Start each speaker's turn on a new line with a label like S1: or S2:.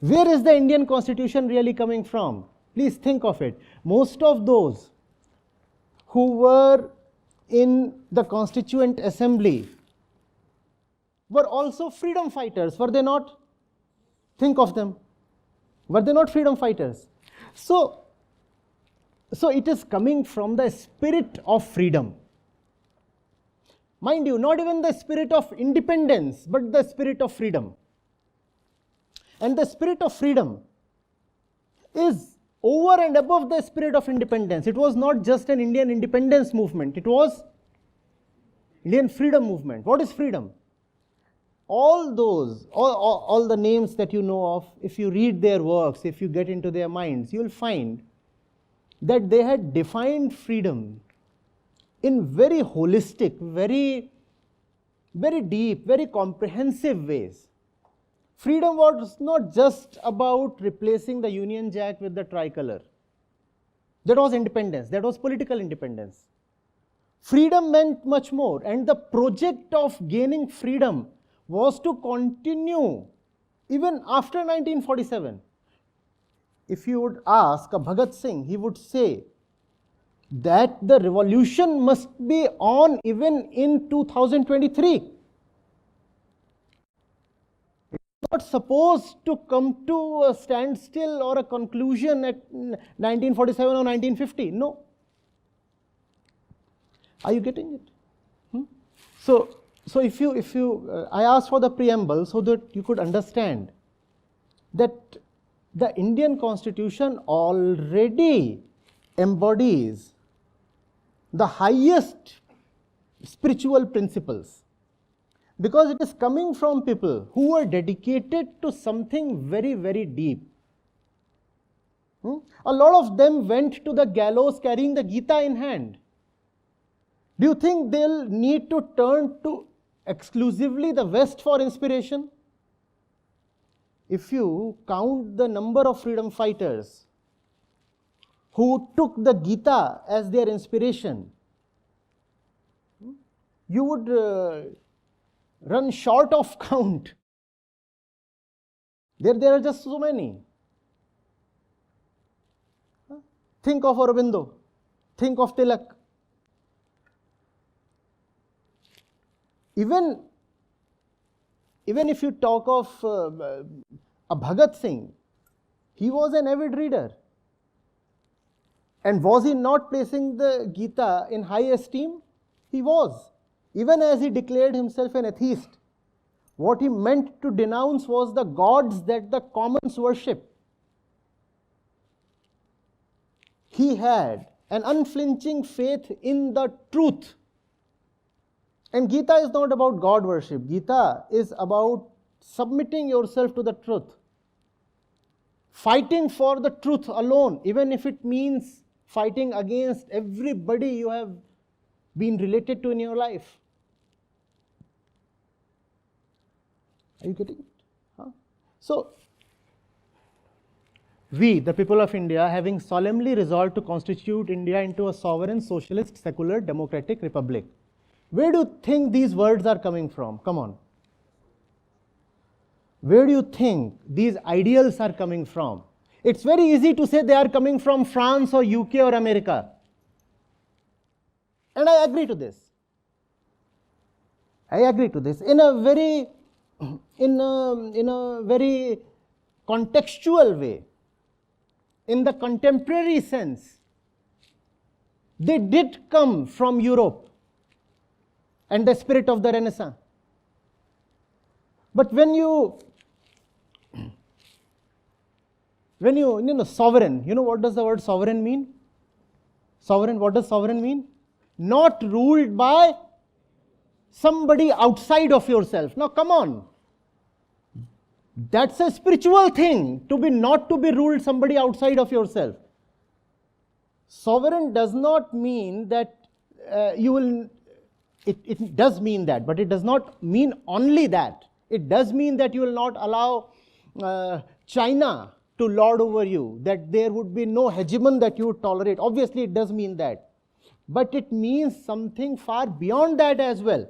S1: Where is the Indian constitution really coming from? Please think of it. Most of those who were in the Constituent Assembly were also freedom fighters, were they not? Think of them. Were they not freedom fighters? So it is coming from the spirit of freedom. Mind you, not even the spirit of independence, but the spirit of freedom. And the spirit of freedom is over and above the spirit of independence. It was not just an Indian independence movement, it was Indian freedom movement. What is freedom? All the names that you know of, if you read their works, if you get into their minds, you will find that they had defined freedom in very holistic, very deep, very comprehensive ways. Freedom was not just about replacing the Union Jack with the tricolor. That was independence, that was political independence. Freedom meant much more, and the project of gaining freedom was to continue even after 1947. If you would ask a Bhagat Singh, he would say that the revolution must be on even in 2023. It's not supposed to come to a standstill or a conclusion at 1947 or 1950. No. Are you getting it? So if you I asked for the preamble so that you could understand that the Indian Constitution already embodies the highest spiritual principles, because it is coming from people who are dedicated to something very, very deep. A lot of them went to the gallows carrying the Gita in hand. Do you think they'll need to turn to exclusively the West for inspiration? If you count the number of freedom fighters who took the Gita as their inspiration, you would run short of count. There are just so many. Think of Aurobindo, think of Tilak. Even if you talk of a Bhagat Singh, he was an avid reader. And was he not placing the Gita in high esteem? He was. Even as he declared himself an atheist, what he meant to denounce was the gods that the commons worship. He had an unflinching faith in the truth. And Gita is not about God worship. Gita is about submitting yourself to the truth. Fighting for the truth alone, even if it means fighting against everybody you have been related to in your life. Are you getting it? So, we, the people of India, having solemnly resolved to constitute India into a sovereign, socialist, secular, democratic republic. Where do you think these words are coming from? Come on. Where do you think these ideals are coming from? It's very easy to say they are coming from France or UK or America. And I agree to this. I agree to this in a very contextual way. In the contemporary sense, they did come from Europe and the spirit of the Renaissance. But when you sovereign, what does the word sovereign mean? Sovereign, what does sovereign mean? Not ruled by somebody outside of yourself. Now come on. That's a spiritual thing, not to be ruled somebody outside of yourself. Sovereign does not mean that it does mean that, but it does not mean only that. It does mean that you will not allow China to lord over you, that there would be no hegemon that you would tolerate. Obviously, it does mean that. But it means something far beyond that as well.